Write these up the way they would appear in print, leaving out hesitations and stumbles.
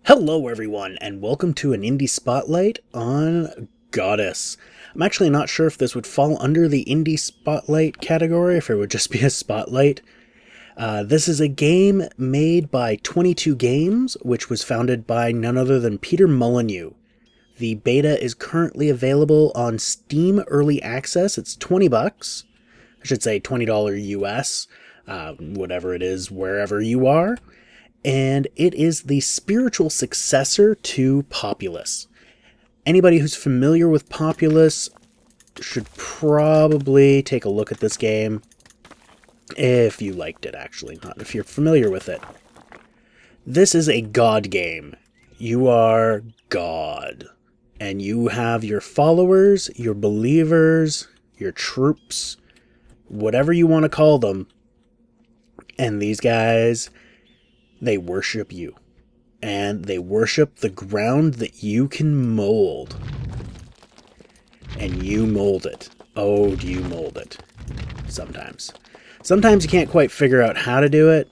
Hello everyone, and welcome to an Indie Spotlight on Godus. I'm actually not sure if this would fall under the Indie Spotlight category, if it would just be a spotlight. This is a game made by 22 Games, which was founded by none other than Peter Molyneux. The beta is currently available on Steam Early Access. It's $20. I should say $20 US, whatever it is, wherever you are. And it is the spiritual successor to Populous. Anybody who's familiar with Populous should probably take a look at this game. If you liked it, actually, not if you're familiar with it. This is a God game. You are God. And you have your followers, your believers, your troops, whatever you want to call them. And these guys, they worship you. And they worship the ground that you can mold. And you mold it. Oh, do you mold it? Sometimes. Sometimes you can't quite figure out how to do it.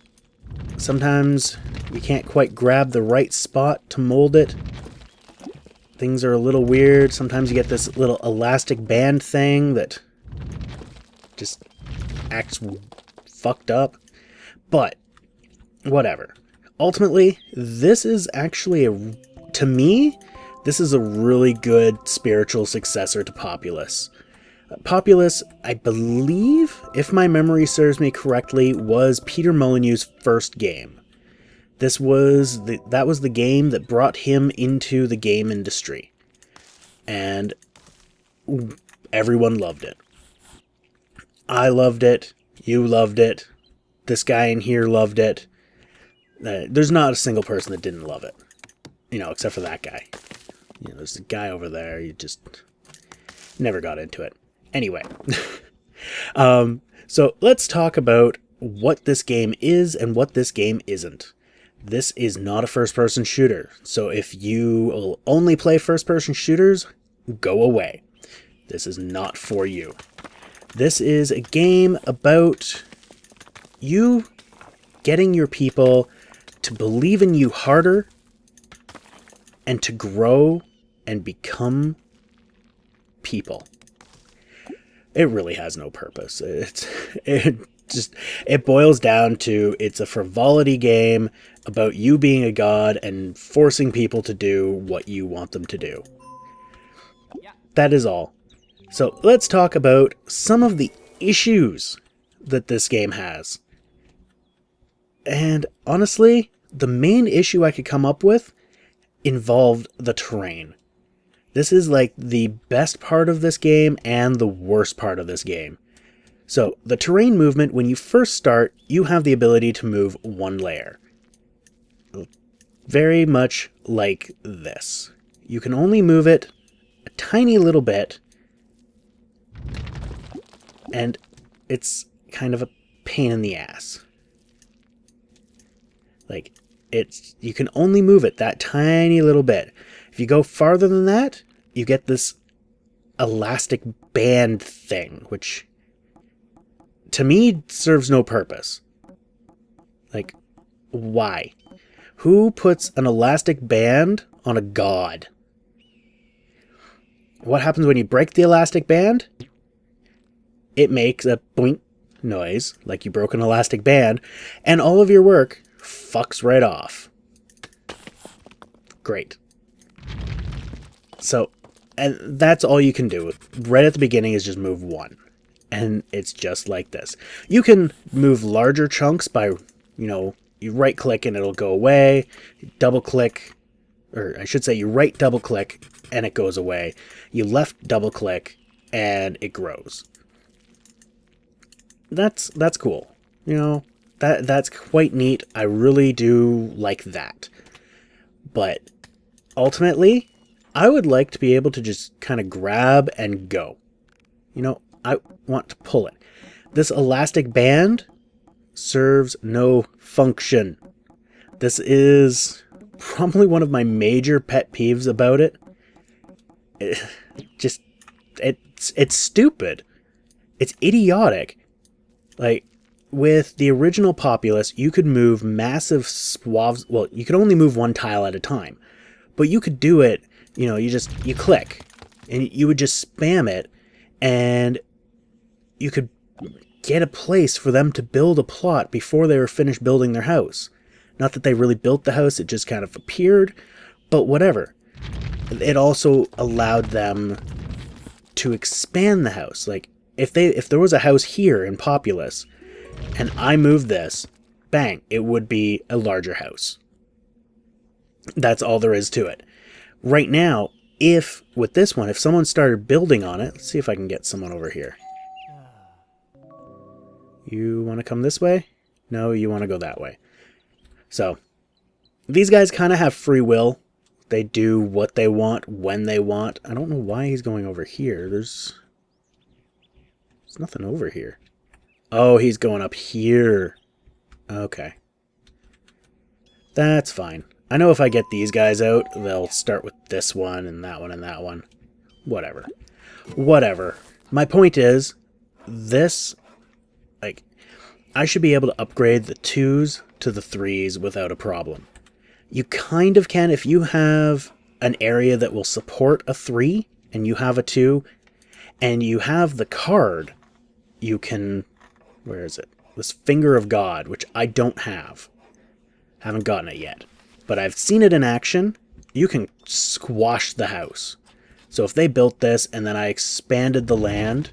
Sometimes you can't quite grab the right spot to mold it. Things are a little weird. Sometimes you get this little elastic band thing that just acts fucked up. But, whatever. Ultimately, this is actually, to me, this is a really good spiritual successor to Populous. Populous, I believe, if my memory serves me correctly, was Peter Molyneux's first game. That was the game that brought him into the game industry. And everyone loved it. I loved it. You loved it. This guy in here loved it. There's not a single person that didn't love it. Except for that guy. There's a guy over there, you just never got into it. Anyway. So let's talk about what this game is and what this game isn't. This is not a first-person shooter. So if you will only play first-person shooters, go away. This is not for you. This is a game about you getting your people to believe in you harder and to grow and become people. It really has no purpose. It boils down to, it's a frivolity game about you being a god and forcing people to do what you want them to do. That is all. So let's talk about some of the issues that this game has. And honestly, the main issue I could come up with involved the terrain. This is like the best part of this game and the worst part of this game. So, the terrain movement, when you first start, you have the ability to move one layer. Very much like this. You can only move it a tiny little bit, and it's kind of a pain in the ass. Like, you can only move it that tiny little bit. If you go farther than that, you get this elastic band thing, which to me serves no purpose. Like, why? Who puts an elastic band on a god? What happens when you break the elastic band? It makes a boink noise, like you broke an elastic band, and all of your work fucks right off. Great. So, and that's all you can do. Right at the beginning is just move one. And it's just like this. You can move larger chunks by, you right click and it'll go away. Double click, or I should say you right double click and it goes away. You left double click and it grows. That's cool. That's quite neat. I really do like that. But ultimately, I would like to be able to just kind of grab and go. I want to pull it. This elastic band serves no function. This is probably one of my major pet peeves about it. It's stupid. It's idiotic. Like, with the original Populous, you could move massive swaths. Well, you could only move one tile at a time, but you could do it, you click and you would just spam it, and you could get a place for them to build a plot before they were finished building their house. Not that they really built the house, it just kind of appeared, but whatever. It also allowed them to expand the house. Like, if there was a house here in Populous, and I moved this, bang, it would be a larger house. That's all there is to it. Right now, with this one, if someone started building on it, let's see if I can get someone over here. You want to come this way? No, you want to go that way. So, these guys kind of have free will. They do what they want, when they want. I don't know why he's going over here. There's nothing over here. Oh, he's going up here. Okay. That's fine. I know if I get these guys out, they'll start with this one and that one and that one. Whatever. Whatever. My point is, this, like, I should be able to upgrade the 2s to the 3s without a problem. You kind of can if you have an area that will support a 3 and you have a 2 and you have the card, you can, where is it? This Finger of God, which I don't have. Haven't gotten it yet. But I've seen it in action. You can squash the house. So if they built this and then I expanded the land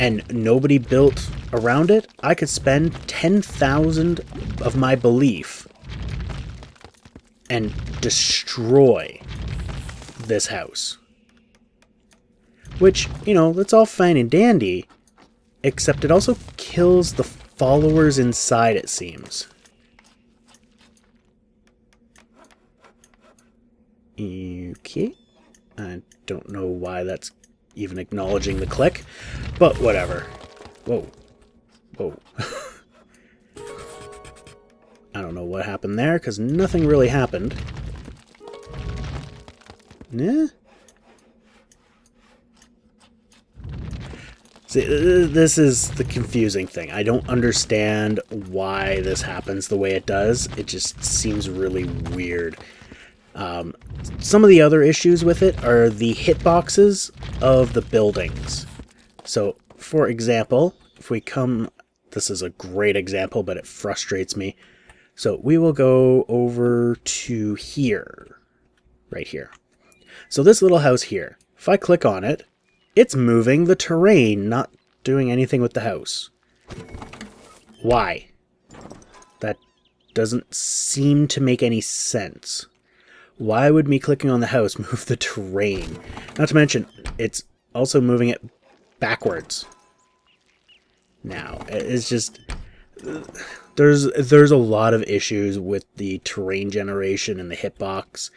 and nobody built around it, I could spend 10,000 of my belief and destroy this house. Which, that's all fine and dandy, except it also kills the followers inside, it seems. Okay. I don't know why that's even acknowledging the click, but whatever. Whoa. Whoa. I don't know what happened there, because nothing really happened. Yeah. See, this is the confusing thing. I don't understand why this happens the way it does. It just seems really weird. Some of the other issues with it are the hitboxes of the buildings. So, for example, if we come... This is a great example, but it frustrates me. So we will go over to here. Right here. So this little house here, if I click on it, it's moving the terrain, not doing anything with the house. Why? That doesn't seem to make any sense. Why would me clicking on the house move the terrain? Not to mention, it's also moving it backwards. Now, it's just... There's a lot of issues with the terrain generation and the hitbox.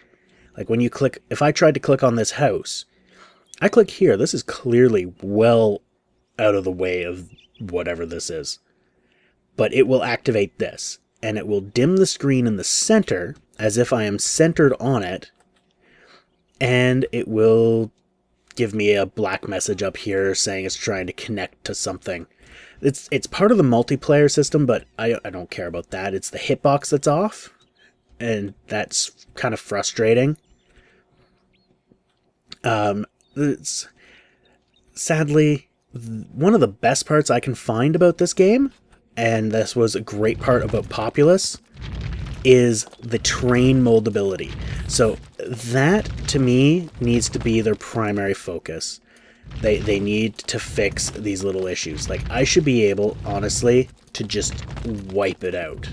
Like when you click... If I tried to click on this house, I click here. This is clearly well out of the way of whatever this is. But it will activate this. And it will dim the screen in the center as if I am centered on it. And it will give me a black message up here saying it's trying to connect to something. It's part of the multiplayer system, but I don't care about that. It's the hitbox that's off. And that's kind of frustrating. Sadly, one of the best parts I can find about this game, and this was a great part about Populous, is the terrain moldability. So that, to me, needs to be their primary focus. They need to fix these little issues. Like, I should be able, honestly, to just wipe it out.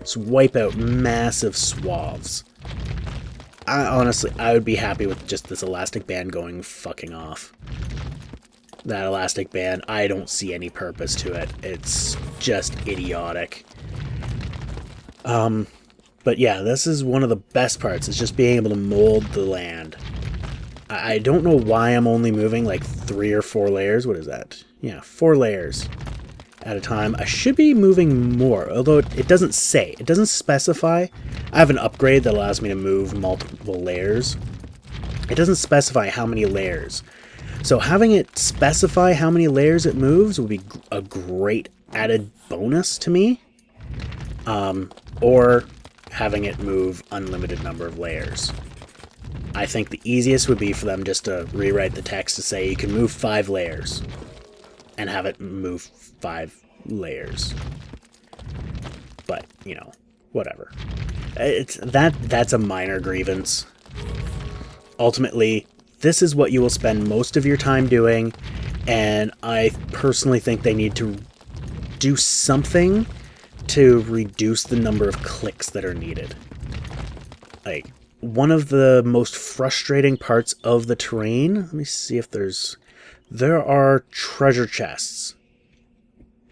Just wipe out massive swaths. I would be happy with just this elastic band going fucking off. That elastic band, I don't see any purpose to it. It's just idiotic. But yeah, this is one of the best parts, is just being able to mold the land. I don't know why I'm only moving like 3 or 4 layers. What is that? Yeah, 4 layers at a time. I should be moving more, although it doesn't say. It doesn't specify. I have an upgrade that allows me to move multiple layers. It doesn't specify how many layers. So having it specify how many layers it moves would be a great added bonus to me, or having it move unlimited number of layers. I think the easiest would be for them just to rewrite the text to say you can move 5 layers and have it move 5 layers. But, you know, whatever. That's a minor grievance. Ultimately, this is what you will spend most of your time doing, and I personally think they need to do something to reduce the number of clicks that are needed. Like, one of the most frustrating parts of the terrain, let me see if there are treasure chests.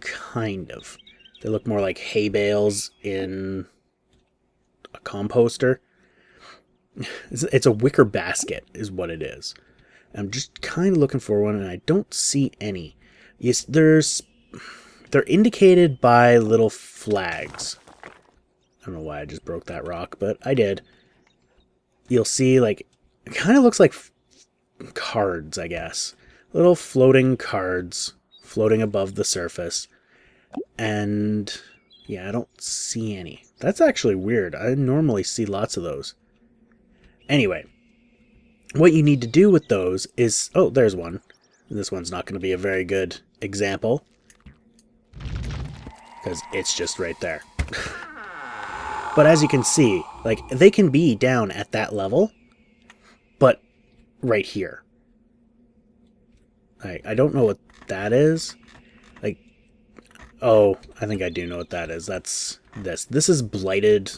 Kind of. They look more like hay bales in a composter. It's a wicker basket is what it is. I'm just kind of looking for one, and I don't see any. Yes, they're indicated by little flags. I don't know why I just broke that rock, but I did. You'll see, like, it kind of looks like cards, I guess. Little floating cards floating above the surface. And, yeah, I don't see any. That's actually weird. I normally see lots of those. Anyway, what you need to do with those is... Oh, there's one. This one's not going to be a very good example, because it's just right there. But as you can see, like, they can be down at that level, but right here. I don't know what that is. Like, oh, I think I do know what that is. That's this. This is blighted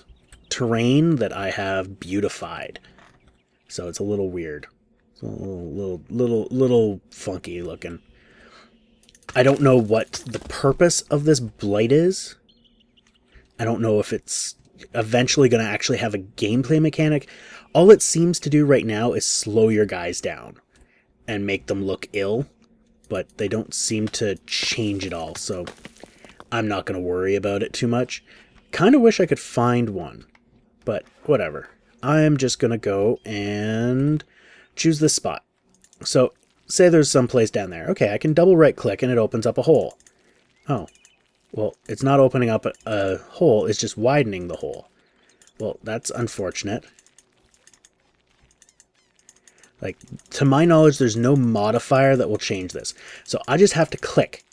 terrain that I have beautified. So it's a little weird. It's a little funky looking. I don't know what the purpose of this blight is. I don't know if it's eventually going to actually have a gameplay mechanic. All it seems to do right now is slow your guys down and make them look ill, but they don't seem to change it all, so I'm not going to worry about it too much. Kind of wish I could find one, but whatever. I'm just going to go and choose this spot. So, say there's some place down there. Okay, I can double right click and it opens up a hole. Oh, well, it's not opening up a hole, it's just widening the hole. Well, that's unfortunate. Like, to my knowledge, there's no modifier that will change this. So I just have to click.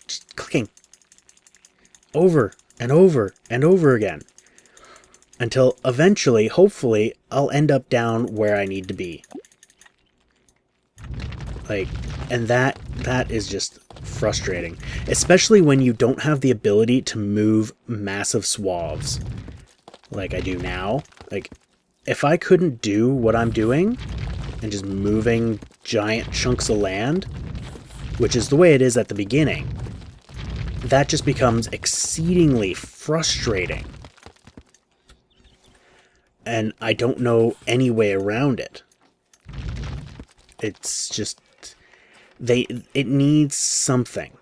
Just clicking. Over and over and over again. Until eventually, hopefully, I'll end up down where I need to be. Like, and that is just frustrating. Especially when you don't have the ability to move massive swaths like I do now. Like, if I couldn't do what I'm doing and just moving giant chunks of land, which is the way it is at the beginning, that just becomes exceedingly frustrating. And I don't know any way around it. It's just... it needs something.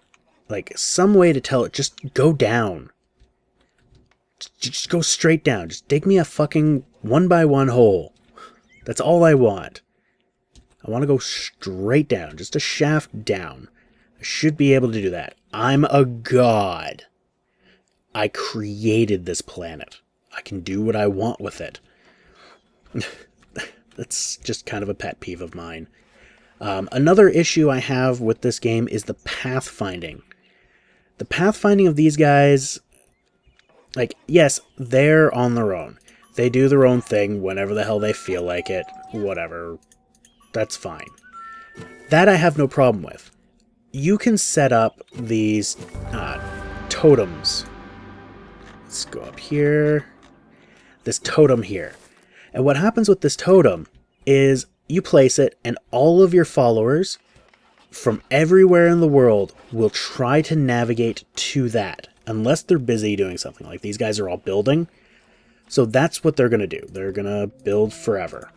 Like, some way to tell it, just go down. Just go straight down. Just dig me a fucking 1x1 hole. That's all I want. I want to go straight down. Just a shaft down. I should be able to do that. I'm a god. I created this planet. I can do what I want with it. That's just kind of a pet peeve of mine. Another issue I have with this game is the pathfinding. The pathfinding of these guys, like, yes, they're on their own. They do their own thing whenever the hell they feel like it. Whatever. That's fine. That I have no problem with. You can set up these totems. Let's go up here. This totem here. And what happens with this totem is you place it and all of your followers from everywhere in the world will try to navigate to that. Unless they're busy doing something. Like, these guys are all building. So that's what they're going to do. They're going to build forever.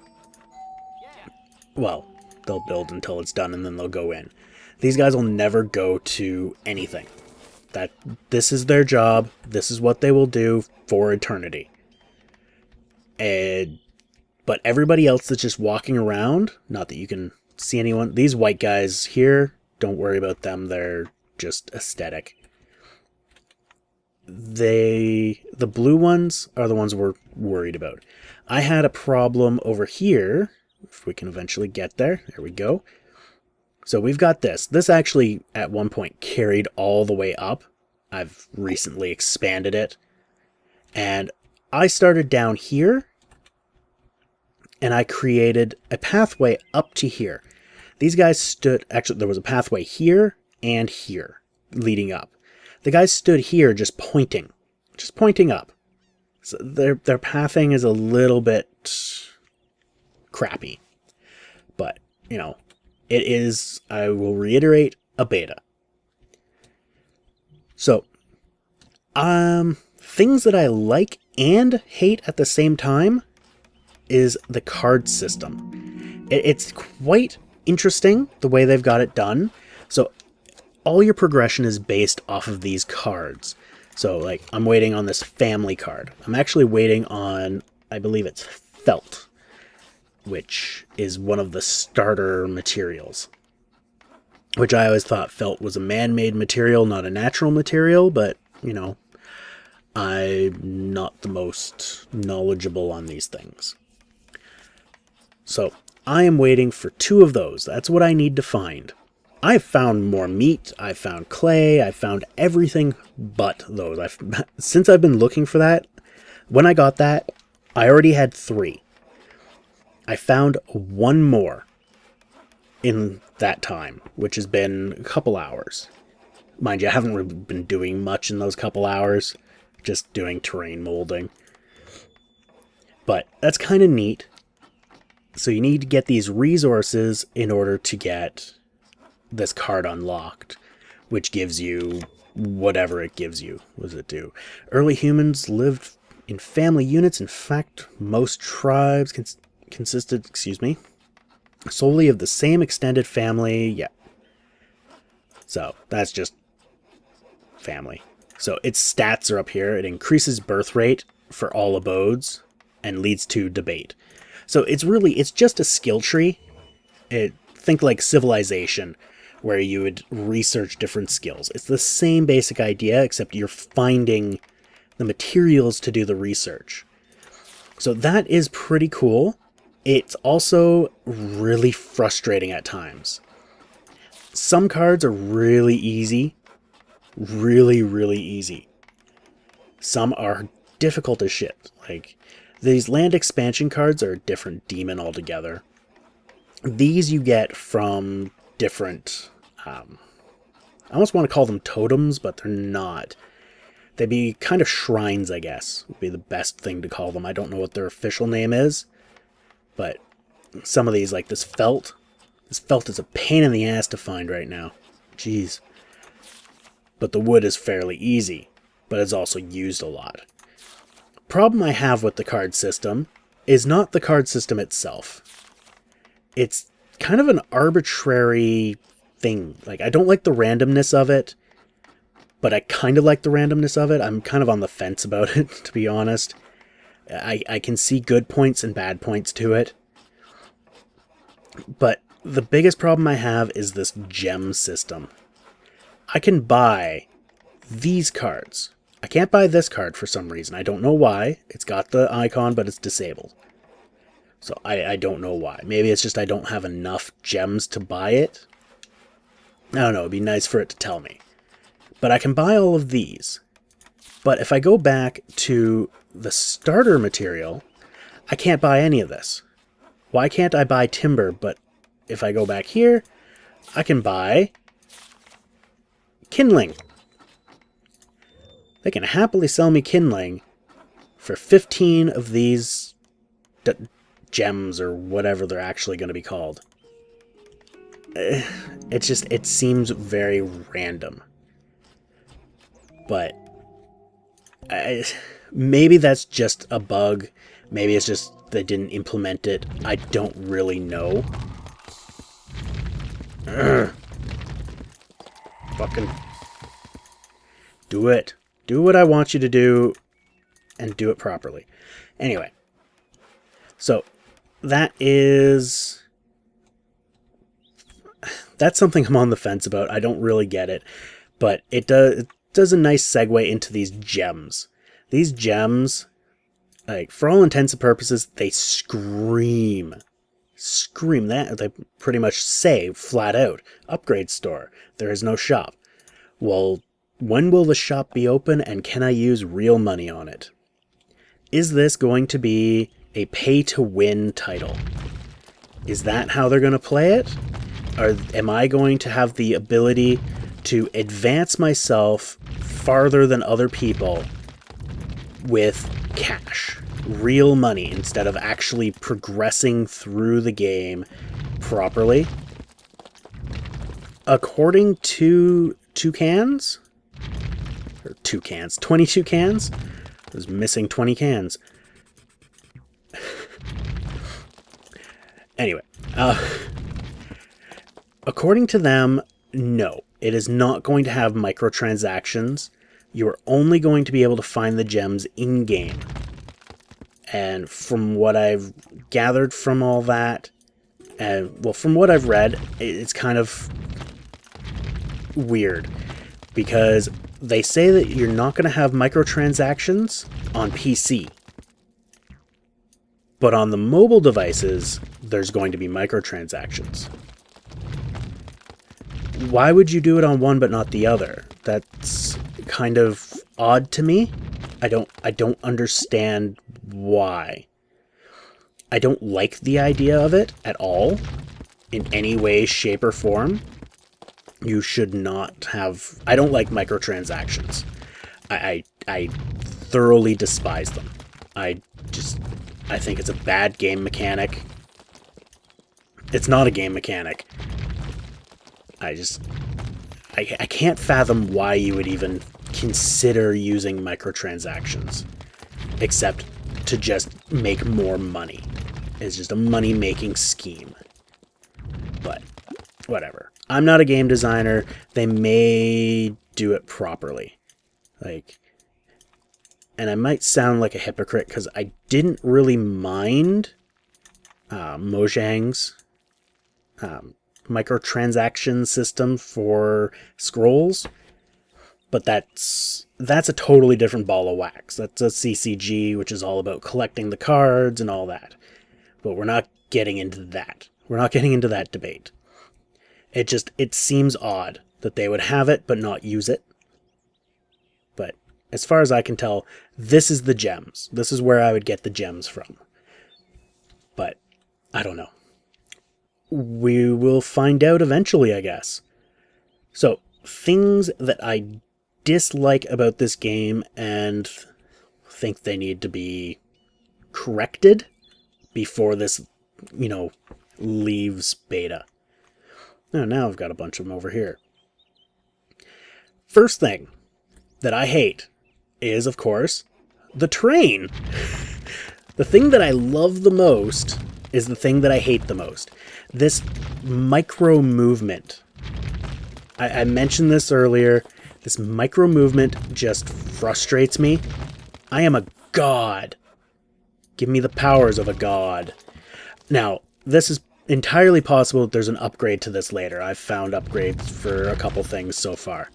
Well, they'll build until it's done and then they'll go in. These guys will never go to anything. This is their job. This is what they will do for eternity. But everybody else that's just walking around, not that you can see anyone, these white guys here Don't worry about them. They're just aesthetic. The blue ones are the ones we're worried about. I had a problem over here. If we can eventually get there. There we go. So we've got this. This actually at one point carried all the way up. I've recently expanded it. And I started down here. And I created a pathway up to here. These guys stood... Actually, there was a pathway here and here leading up. The guys stood here just pointing up. So their pathing is a little bit crappy. But, you know, it is, I will reiterate, a beta. So, things that I like and hate at the same time is the card system. It's quite interesting the way they've got it done. So all your progression is based off of these cards. So like I'm waiting on this family card. I'm actually waiting on, I believe it's felt, which is one of the starter materials. Which I always thought felt was a man-made material, not a natural material, but, you know, I'm not the most knowledgeable on these things. So I am waiting for 2 of those. That's what I need to find. I've found more meat, I've found clay, I've found everything but those. Since I've been looking for that, when I got that, I already had 3. I found 1 more in that time, which has been a couple hours. Mind you, I haven't really been doing much in those couple hours, just doing terrain molding. But that's kind of neat. So you need to get these resources in order to get this card unlocked, which gives you whatever it gives you. What does it do? Early humans lived in family units. In fact, most tribes consisted, solely of the same extended family. Yeah. So that's just family. So its stats are up here. It increases birth rate for all abodes and leads to debate. So it's just a skill tree. Think like Civilization, where you would research different skills. It's the same basic idea, except you're finding the materials to do the research. So that is pretty cool. It's also really frustrating at times. Some cards are really easy. Really, really easy. Some are difficult as shit. Like, these land expansion cards are a different demon altogether. These you get from different... I almost want to call them totems, but they're not. They'd be kind of shrines, I guess, would be the best thing to call them. I don't know what their official name is, but some of these, like this felt is a pain in the ass to find right now. Jeez. But the wood is fairly easy, but it's also used a lot. Problem I have with the card system is not the card system itself. It's kind of an arbitrary thing. Like, I don't like the randomness of it, but I kind of like the randomness of it. I'm kind of on the fence about it, to be honest. I can see good points and bad points to it. But the biggest problem I have is this gem system. I can buy these cards. I can't buy this card for some reason. I don't know why. It's got the icon, but it's disabled. So I don't know why. Maybe it's just I don't have enough gems to buy it. I don't know. It'd be nice for it to tell me. But I can buy all of these. But if I go back to the starter material, I can't buy any of this. Why can't I buy timber? But if I go back here, I can buy kindling. They can happily sell me kindling for 15 of these gems or whatever they're actually going to be called. It seems very random. But maybe that's just a bug. Maybe it's just they didn't implement it. I don't really know. Ugh. Fucking do it. Do what I want you to do and do it properly. Anyway. So, that's that's something I'm on the fence about. I don't really get it, but it does a nice segue into these gems. These gems, like, for all intents and purposes, they scream that. They pretty much say flat out, upgrade store. There is no shop. Well, when will the shop be open, and can I use real money on it? Is this going to be a pay-to-win title? Is that how they're going to play it? Or am I going to have the ability to advance myself farther than other people with cash, real money, instead of actually progressing through the game properly? According to 22 cans? I was missing 20 cans. Anyway, according to them, no, it is not going to have microtransactions. You're only going to be able to find the gems in-game. And from what I've gathered from all that, and well, from what I've read, it's kind of weird, because they say that you're not going to have microtransactions on PC. But on the mobile devices, there's going to be microtransactions. Why would you do it on one but not the other? That's kind of odd to me. I don't understand why. I don't like the idea of it at all, in any way, shape, or form. You should not have... I don't like microtransactions. I thoroughly despise them. I think it's a bad game mechanic. It's not a game mechanic. I can't fathom why you would even consider using microtransactions, except to just make more money. It's just a money-making scheme. But whatever. I'm not a game designer. They may do it properly. And I might sound like a hypocrite because I didn't really mind Mojang's microtransaction system for scrolls, but that's a totally different ball of wax. That's a CCG, which is all about collecting the cards and all that. But we're not getting into that. We're not getting into that debate. It seems odd that they would have it but not use it. But as far as I can tell, this is the gems. This is where I would get the gems from. But I don't know. We will find out eventually, I guess. So, things that I dislike about this game and think they need to be corrected before this, leaves beta. Now I've got a bunch of them over here. First thing that I hate is, of course, the terrain. The thing that I love the most is the thing that I hate the most. This micro movement. I mentioned this earlier. This micro movement just frustrates me. I am a god. Give me the powers of a god. Now, this is entirely possible that there's an upgrade to this later. I've found upgrades for a couple things so far.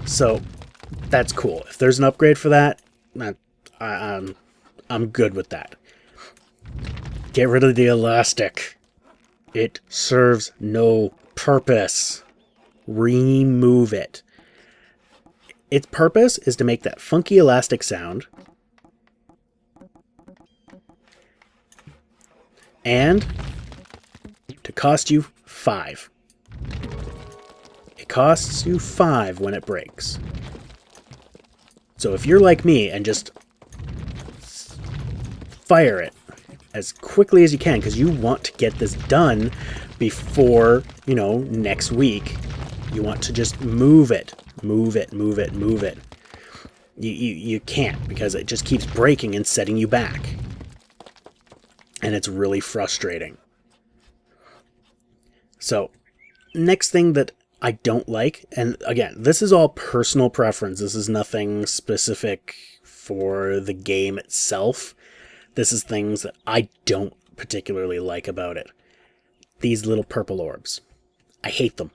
So, that's cool. If there's an upgrade for that, I'm good with that. Get rid of the elastic. It serves no purpose. Remove it. Its purpose is to make that funky elastic sound. And to cost you 5. It costs you 5 when it breaks. So if you're like me and just fire it as quickly as you can, because you want to get this done before, next week. You want to just move it. You can't, because it just keeps breaking and setting you back. And it's really frustrating. So, next thing that I don't like, and again, this is all personal preference. This is nothing specific for the game itself. This is things that I don't particularly like about it. these little purple orbs. I hate them.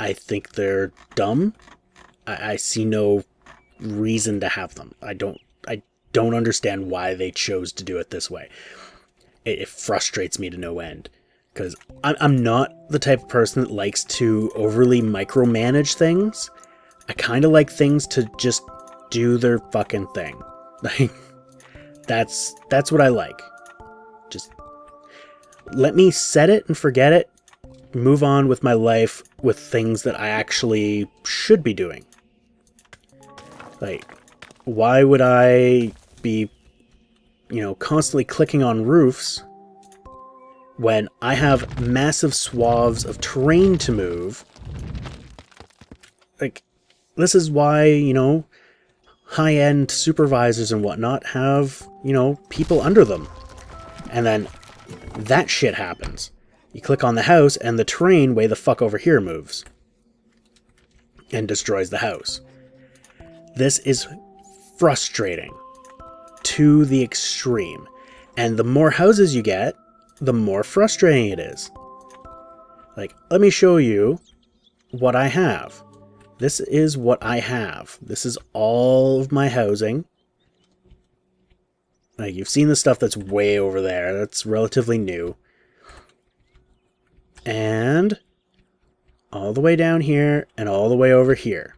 I think they're dumb. I see no reason to have them. I don't understand why they chose to do it this way. It frustrates me to no end. Because I'm not the type of person that likes to overly micromanage things. I kind of like things to just do their fucking thing. Like, that's what I like. Just let me set it and forget it. Move on with my life with things that I actually should be doing. Like, why would I be, constantly clicking on roofs when I have massive swaths of terrain to move? Like, this is why, high-end supervisors and whatnot have, people under them. And then that shit happens. You click on the house and the terrain way the fuck over here moves. And destroys the house. This is frustrating to the extreme. And the more houses you get, the more frustrating it is. Like, let me show you what I have. This is what I have. This is all of my housing. Like, you've seen the stuff that's way over there. That's relatively new. And all the way down here and all the way over here.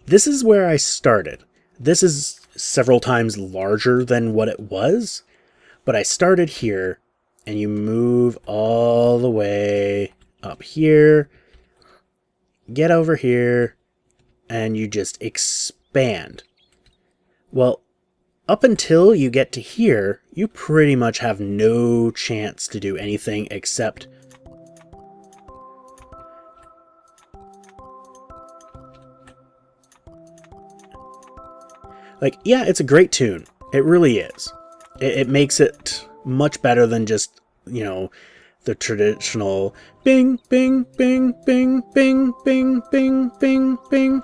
This is where I started. This is several times larger than what it was, but I started here, and you move all the way up here, get over here, and you just expand. Well, up until you get to here, you pretty much have no chance to do anything except yeah, it's a great tune. It really is. It makes it much better than just, the traditional bing, bing, bing, bing, bing, bing, bing, bing, bing.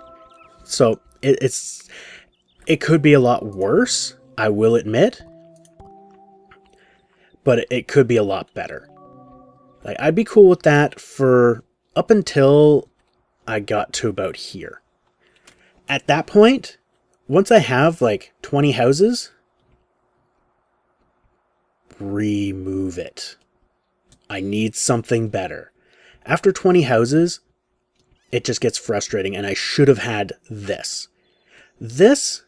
So it could be a lot worse, I will admit. But it could be a lot better. Like, I'd be cool with that for up until I got to about here. At that point, once I have 20 houses, remove it. I need something better. After 20 houses, it just gets frustrating, and I should have had this. This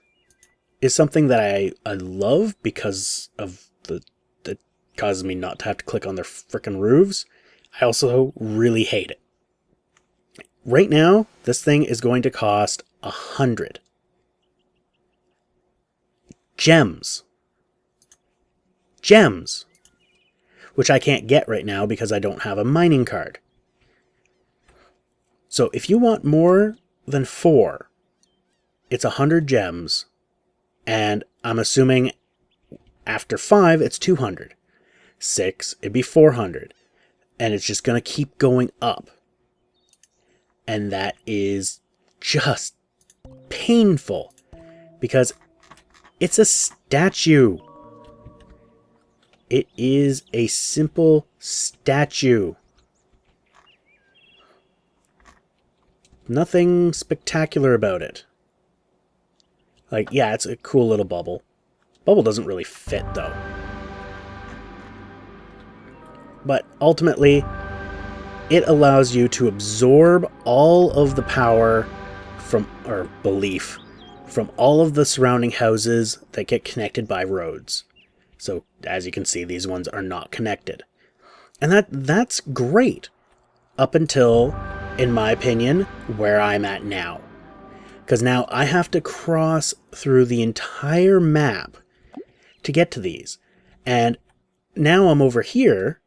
is something that I love because of it causes me not to have to click on their frickin' roofs. I also really hate it. Right now, this thing is going to cost 100 gems, which I can't get right now because I don't have a mining card. So if you want more than 4, it's 100 gems, and I'm assuming after 5, it's 200. 6, it'd be 400, and it's just going to keep going up. And that is just painful, because it's a statue. It is a simple statue. Nothing spectacular about it. Yeah, it's a cool little bubble. Bubble doesn't really fit, though. But ultimately, it allows you to absorb all of the power or belief from all of the surrounding houses that get connected by roads. So, as you can see, these ones are not connected. And that's great. Up until, in my opinion, where I'm at now. Because now I have to cross through the entire map to get to these. And now I'm over here,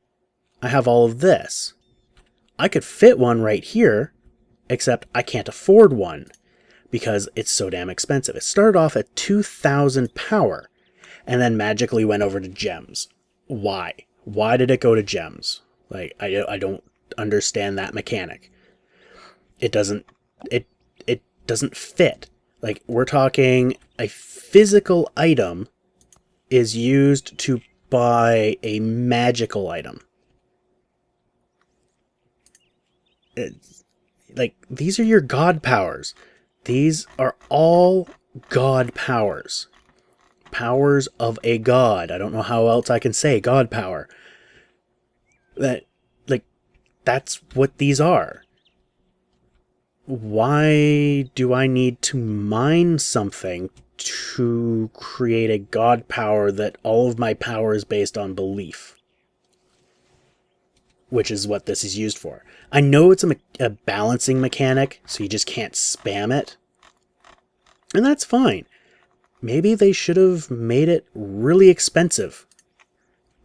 I have all of this. I could fit one right here, except I can't afford one because it's so damn expensive. It started off at 2,000 power and then magically went over to gems. Why? Why did it go to gems? I don't understand that mechanic. It doesn't fit. We're talking a physical item is used to buy a magical item. Like, these are your god powers. These are all god powers. Powers of a god. I don't know how else I can say god power. That's what these are. Why do I need to mine something to create a god power that all of my power is based on belief? Which is what this is used for. I know it's a balancing mechanic, so you just can't spam it. And that's fine. Maybe they should have made it really expensive.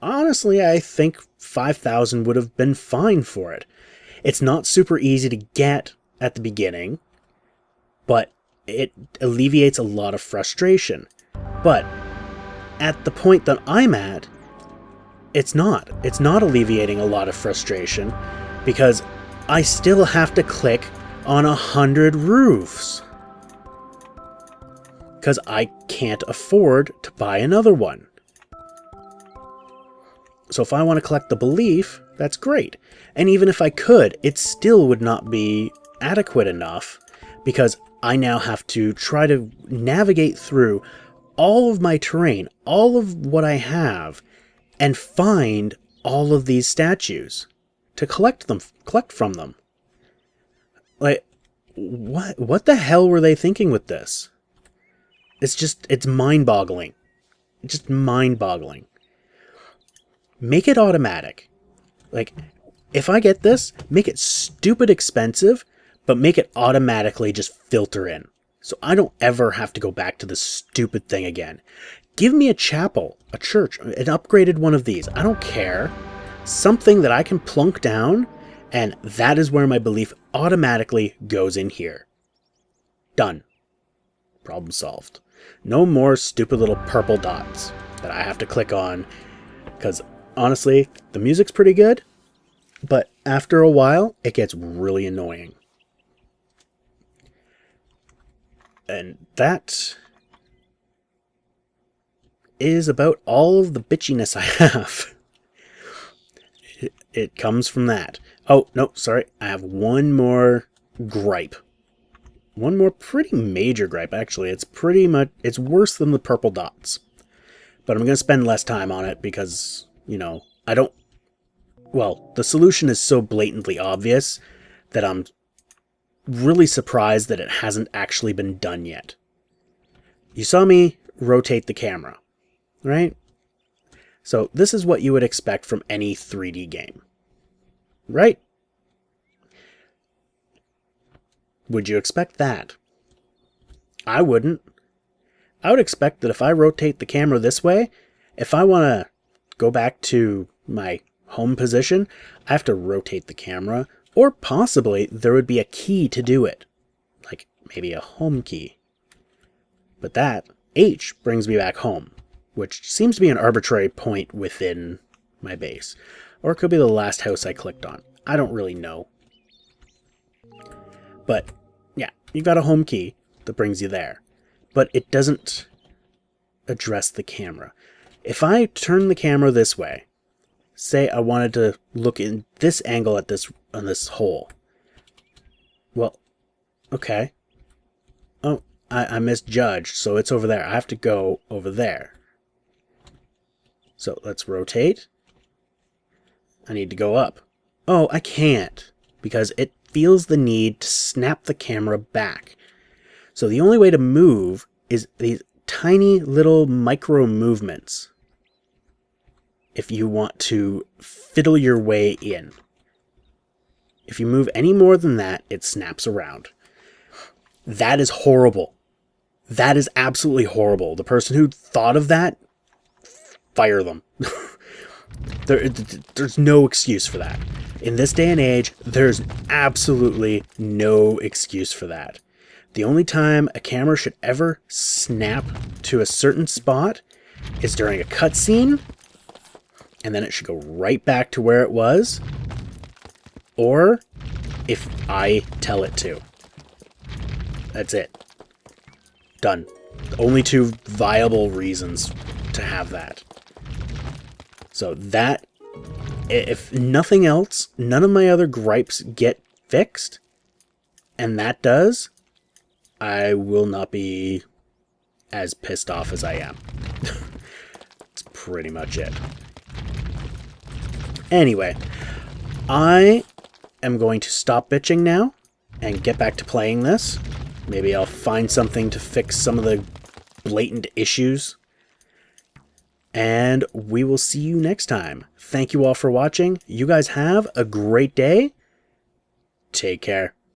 Honestly, I think 5,000 would have been fine for it. It's not super easy to get at the beginning, but it alleviates a lot of frustration. But at the point that I'm at, it's not. It's not alleviating a lot of frustration because I still have to click on 100 roofs. Because I can't afford to buy another one. So if I want to collect the belief, that's great. And even if I could, it still would not be adequate enough because I now have to try to navigate through all of my terrain, all of what I have, and find all of these statues to collect from them. Like, what the hell were they thinking with this? It's mind-boggling. Just mind-boggling. Make it automatic. Like, if I get this, make it stupid expensive, but make it automatically just filter in. So I don't ever have to go back to this stupid thing again. Give me a chapel, a church, an upgraded one of these. I don't care. Something that I can plunk down, and that is where my belief automatically goes in here. Done. Problem solved. No more stupid little purple dots that I have to click on, because honestly, the music's pretty good, but after a while, it gets really annoying. And that is about all of the bitchiness I have. It comes from that. Oh, no, sorry. I have one more gripe. One more pretty major gripe, actually. It's worse than the purple dots. But I'm going to spend less time on it because, the solution is so blatantly obvious that I'm really surprised that it hasn't actually been done yet. You saw me rotate the camera, right? So this is what you would expect from any 3D game, right? Would you expect that? I wouldn't. I would expect that if I rotate the camera this way, if I want to go back to my home position, I have to rotate the camera, or possibly there would be a key to do it, like maybe a home key. But that, H, brings me back home, which seems to be an arbitrary point within my base. Or it could be the last house I clicked on. I don't really know. But, yeah, you've got a home key that brings you there. But it doesn't address the camera. If I turn the camera this way, say I wanted to look in this angle at on this hole. Well, okay. Oh, I misjudged, so it's over there. I have to go over there. So let's rotate. I need to go up. Oh, I can't, because it feels the need to snap the camera back. So the only way to move is these tiny little micro movements if you want to fiddle your way in. If you move any more than that, it snaps around. That is horrible. That is absolutely horrible. The person who thought of that, fire them. There's no excuse for that. In this day and age, there's absolutely no excuse for that. The only time a camera should ever snap to a certain spot is during a cutscene, and then it should go right back to where it was, or if I tell it to. That's it. Done. The only two viable reasons to have that. So that, if nothing else, none of my other gripes get fixed, and that does, I will not be as pissed off as I am. That's pretty much it. Anyway, I am going to stop bitching now and get back to playing this. Maybe I'll find something to fix some of the blatant issues. And we will see you next time. Thank you all for watching. You guys have a great day. Take care.